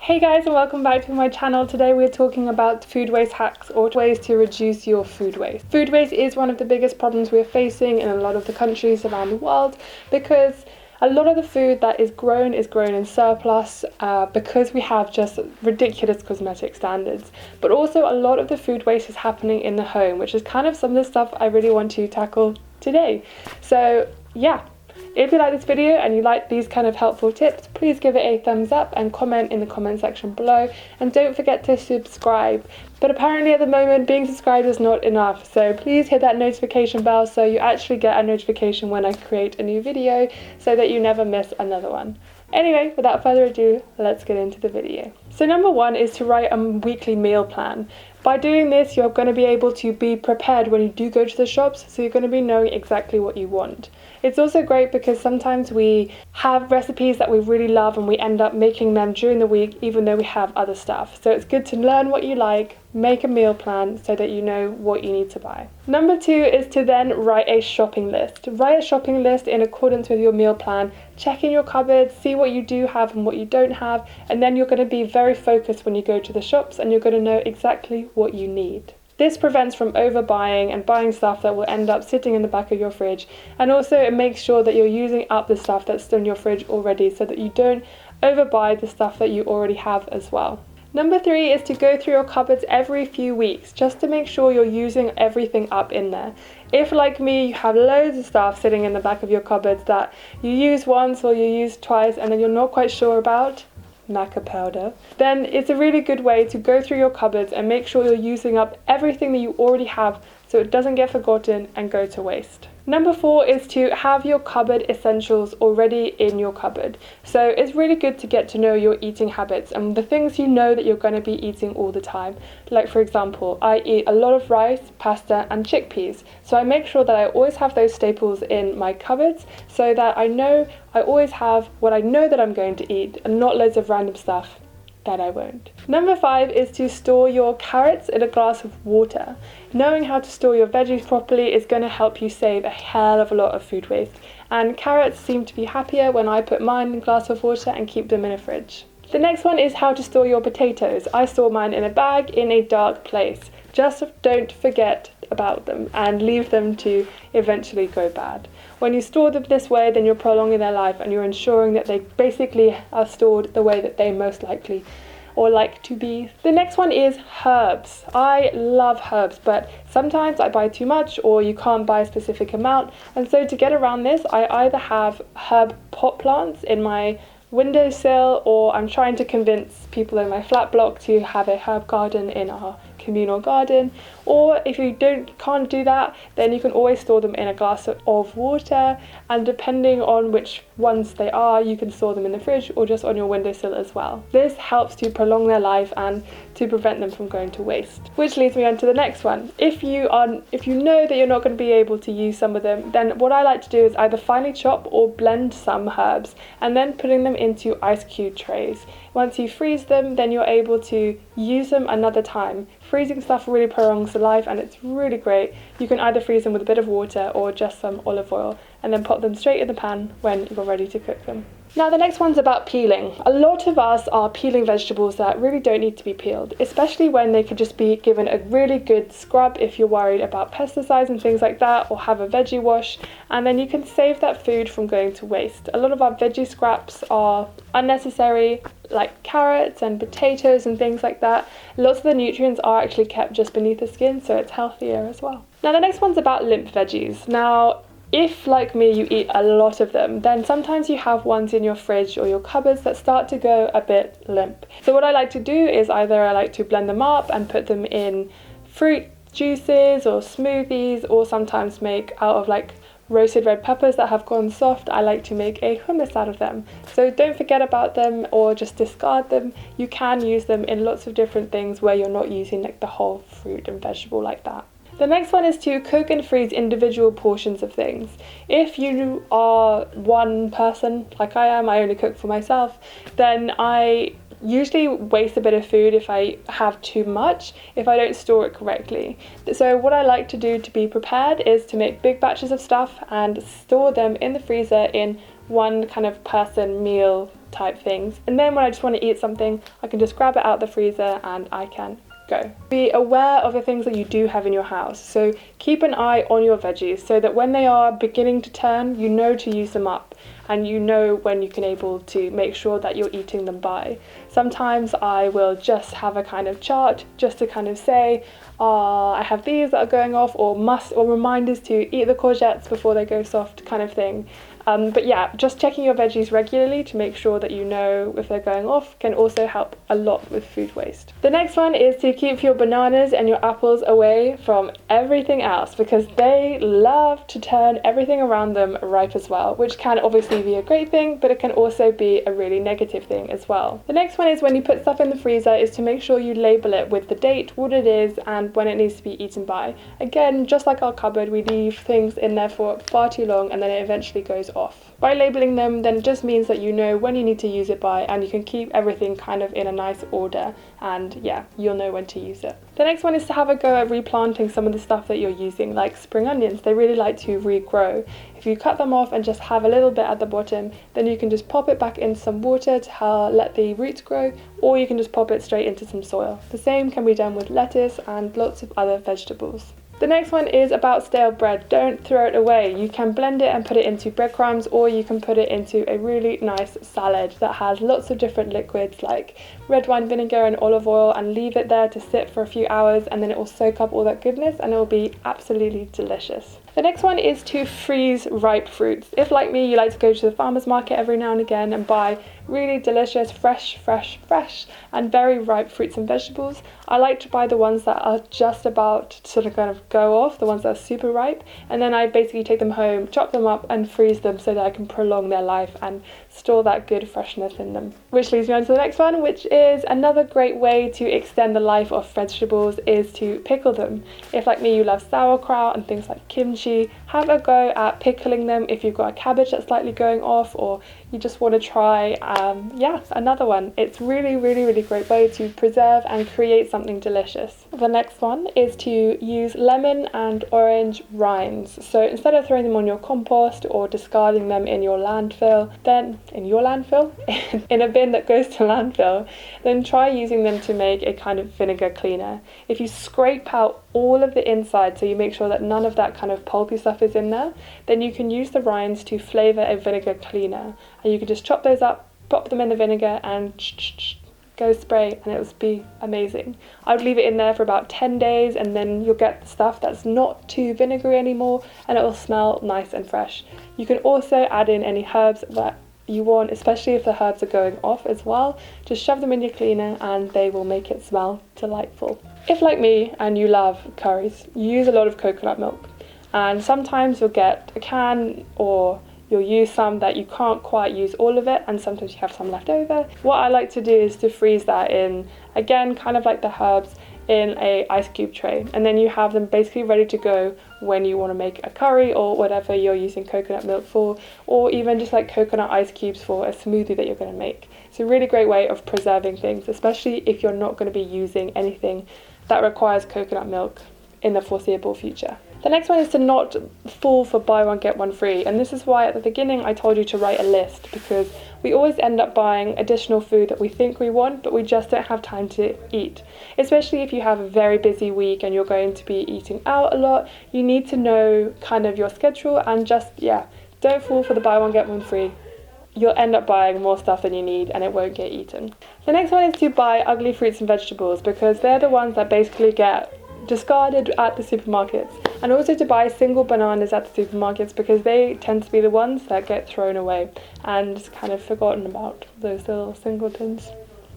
Hey guys, and welcome back to my channel. Today we're talking about food waste hacks or ways to reduce your food waste. Food waste is one of the biggest problems we're facing in a lot of the countries around the world because a lot of the food that is grown in surplus because we have just ridiculous cosmetic standards. But also a lot of the food waste is happening in the home, which is kind of some of the stuff I really want to tackle today. So yeah. If you like this video and you like these kind of helpful tips, please give it a thumbs up and comment in the comment section below, and don't forget to subscribe. But apparently at the moment being subscribed is not enough, so please hit that notification bell so you actually get a notification when I create a new video so that you never miss another one. Anyway, without further ado, let's get into the video. So number one is to write a weekly meal plan. By doing this, you're going to be able to be prepared when you do go to the shops, so you're going to be knowing exactly what you want. It's also great because sometimes we have recipes that we really love and we end up making them during the week even though we have other stuff. So it's good to learn what you like, make a meal plan so that you know what you need to buy. Number two is to then write a shopping list. Write a shopping list in accordance with your meal plan. Check in your cupboards, see what you do have and what you don't have, and then you're going to be very focused when you go to the shops and you're going to know exactly what you need. This prevents from overbuying and buying stuff that will end up sitting in the back of your fridge, and also it makes sure that you're using up the stuff that's in your fridge already so that you don't overbuy the stuff that you already have as well. Number three is to go through your cupboards every few weeks just to make sure you're using everything up in there. If, like me, you have loads of stuff sitting in the back of your cupboards that you use once or you use twice and then you're not quite sure about, maca powder, then it's a really good way to go through your cupboards and make sure you're using up everything that you already have so it doesn't get forgotten and go to waste. Number four is to have your cupboard essentials already in your cupboard. So it's really good to get to know your eating habits and the things you know that you're going to be eating all the time. Like for example, I eat a lot of rice, pasta and chickpeas. So I make sure that I always have those staples in my cupboards so that I know I always have what I know that I'm going to eat and not loads of random stuff that I won't. Number five is to store your carrots in a glass of water. Knowing how to store your veggies properly is going to help you save a hell of a lot of food waste, and carrots seem to be happier when I put mine in a glass of water and keep them in a fridge. The next one is how to store your potatoes. I store mine in a bag in a dark place. Just don't forget about them and leave them to eventually go bad. When you store them this way, then you're prolonging their life and you're ensuring that they basically are stored the way that they most likely or like to be. The next one is herbs. I love herbs, but sometimes I buy too much or you can't buy a specific amount, and so to get around this, I either have herb pot plants in my windowsill, or I'm trying to convince people in my flat block to have a herb garden in our communal garden. Or if you can't do that, then you can always store them in a glass of water, and depending on which ones they are, you can store them in the fridge or just on your windowsill as well. This helps to prolong their life and to prevent them from going to waste. Which leads me on to the next one. If you know that you're not going to be able to use some of them, then what I like to do is either finely chop or blend some herbs and then putting them into ice cube trays. Once you freeze them, then you're able to use them another time. Freezing stuff really prolongs the life and it's really great. You can either freeze them with a bit of water or just some olive oil and then pop them straight in the pan when you're ready to cook them. Now the next one's about peeling. A lot of us are peeling vegetables that really don't need to be peeled, especially when they could just be given a really good scrub if you're worried about pesticides and things like that, or have a veggie wash, and then you can save that food from going to waste. A lot of our veggie scraps are unnecessary, like carrots and potatoes and things like that. Lots of the nutrients are actually kept just beneath the skin, so it's healthier as well. Now the next one's about limp veggies. Now if, like me, you eat a lot of them, then sometimes you have ones in your fridge or your cupboards that start to go a bit limp. So what I like to do is either I like to blend them up and put them in fruit juices or smoothies, or sometimes make out of like roasted red peppers that have gone soft. I like to make a hummus out of them. So don't forget about them or just discard them. You can use them in lots of different things where you're not using like the whole fruit and vegetable like that. The next one is to cook and freeze individual portions of things. If you are one person, like I am, I only cook for myself, then I usually waste a bit of food if I have too much, if I don't store it correctly. So what I like to do to be prepared is to make big batches of stuff and store them in the freezer in one kind of person meal type things. And then when I just want to eat something, I can just grab it out the freezer and I can go. Be aware of the things that you do have in your house. So keep an eye on your veggies so that when they are beginning to turn, you know to use them up and you know when you can able to make sure that you're eating them by. Sometimes I will just have a kind of chart just to kind of say, I have these that are going off, or reminders to eat the courgettes before they go soft kind of thing. But yeah, just checking your veggies regularly to make sure that you know if they're going off can also help a lot with food waste. The next one is to keep your bananas and your apples away from everything else, because they love to turn everything around them ripe as well, which can obviously be a great thing, but it can also be a really negative thing as well. The next one is when you put stuff in the freezer is to make sure you label it with the date, what it is, and when it needs to be eaten by. Again, just like our cupboard, we leave things in there for far too long and then it eventually goes off. By labeling them, then it just means that you know when you need to use it by, and you can keep everything kind of in a nice order, and yeah, you'll know when to use it. The next one is to have a go at replanting some of the stuff that you're using, like spring onions. They really like to regrow. If you cut them off and just have a little bit at the bottom, then you can just pop it back into some water to let the roots grow, or you can just pop it straight into some soil. The same can be done with lettuce and lots of other vegetables. The next one is about stale bread. Don't throw it away. You can blend it and put it into breadcrumbs, or you can put it into a really nice salad that has lots of different liquids like red wine vinegar and olive oil, and leave it there to sit for a few hours, and then it will soak up all that goodness and it will be absolutely delicious. The next one is to freeze ripe fruits. If, like me, you like to go to the farmer's market every now and again and buy really delicious, fresh, and very ripe fruits and vegetables, I like to buy the ones that are just about to sort of kind of go off, the ones that are super ripe, and then I basically take them home, chop them up and freeze them so that I can prolong their life and store that good freshness in them. Which leads me on to the next one, which is another great way to extend the life of vegetables is to pickle them. If, like me, you love sauerkraut and things like kimchi, have a go at pickling them if you've got a cabbage that's slightly going off, or you just want to try another one. It's really great way to preserve and create something delicious. The next one is to use lemon and orange rinds. So instead of throwing them on your compost or discarding them in your landfill, in a bin that goes to landfill, then try using them to make a kind of vinegar cleaner. If you scrape out all of the inside so you make sure that none of that kind of pulpy stuff is in there, then you can use the rinds to flavour a vinegar cleaner, and you can just chop those up, pop them in the vinegar and go spray, and it will be amazing. I would leave it in there for about 10 days and then you'll get the stuff that's not too vinegary anymore and it will smell nice and fresh. You can also add in any herbs that you want, especially if the herbs are going off as well. Just shove them in your cleaner and they will make it smell delightful. If, like me, and you love curries, you use a lot of coconut milk, and sometimes you'll get a can, or you'll use some that you can't quite use all of it, and sometimes you have some left over. What I like to do is to freeze that in, again, kind of like the herbs, in a ice cube tray, and then you have them basically ready to go when you want to make a curry or whatever you're using coconut milk for, or even just like coconut ice cubes for a smoothie that you're going to make. It's a really great way of preserving things, especially if you're not going to be using anything that requires coconut milk in the foreseeable future. The next one is to not fall for buy one get one free, and this is why at the beginning I told you to write a list, because we always end up buying additional food that we think we want but we just don't have time to eat. Especially if you have a very busy week and you're going to be eating out a lot, you need to know kind of your schedule and just, don't fall for the buy one get one free. You'll end up buying more stuff than you need and it won't get eaten. The next one is to buy ugly fruits and vegetables, because they're the ones that basically get discarded at the supermarkets, and also to buy single bananas at the supermarkets, because they tend to be the ones that get thrown away and kind of forgotten about, those little singletons.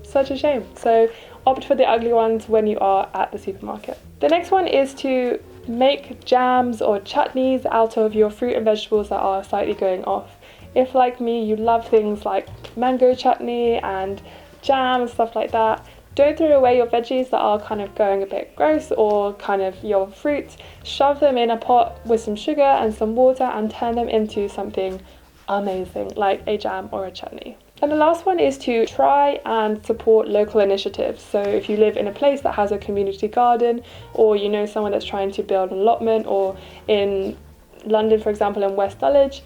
Such a shame. So opt for the ugly ones when you are at the supermarket. The next one is to make jams or chutneys out of your fruit and vegetables that are slightly going off. If, like me, you love things like mango chutney and jam and stuff like that, don't throw away your veggies that are kind of going a bit gross, or kind of your fruits. Shove them in a pot with some sugar and some water and turn them into something amazing, like a jam or a chutney. And the last one is to try and support local initiatives. So if you live in a place that has a community garden, or you know someone that's trying to build an allotment, or in London, for example, in West Dulwich,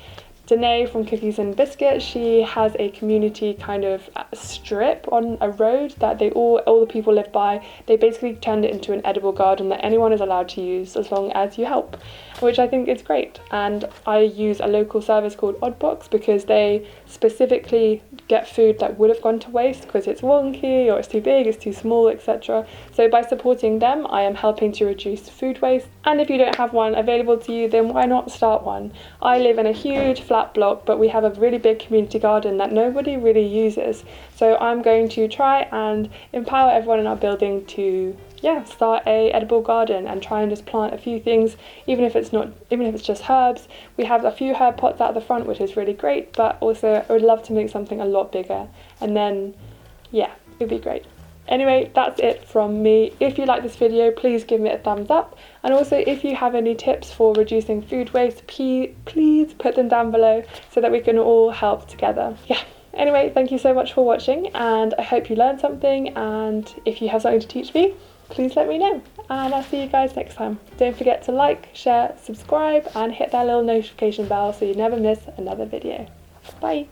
Danae from Cookies and Biscuits, she has a community kind of strip on a road that all the people live by. They basically turned it into an edible garden that anyone is allowed to use as long as you help, which I think is great. And I use a local service called Oddbox because they specifically get food that would have gone to waste because it's wonky or it's too big, it's too small, etc. So by supporting them, I am helping to reduce food waste. And if you don't have one available to you, then why not start one? I live in a huge flat block, but we have a really big community garden that nobody really uses. So I'm going to try and empower everyone in our building to start a edible garden and try and just plant a few things, even if it's just herbs. We have a few herb pots out the front, which is really great, but also I would love to make something a lot bigger, and then it'd be great. Anyway, that's it from me. If you like this video, please give me a thumbs up, and also if you have any tips for reducing food waste, please put them down below so that we can all help together. Anyway, thank you so much for watching, and I hope you learned something, and if you have something to teach me, please let me know, and I'll see you guys next time. Don't forget to like, share, subscribe, and hit that little notification bell so you never miss another video. Bye!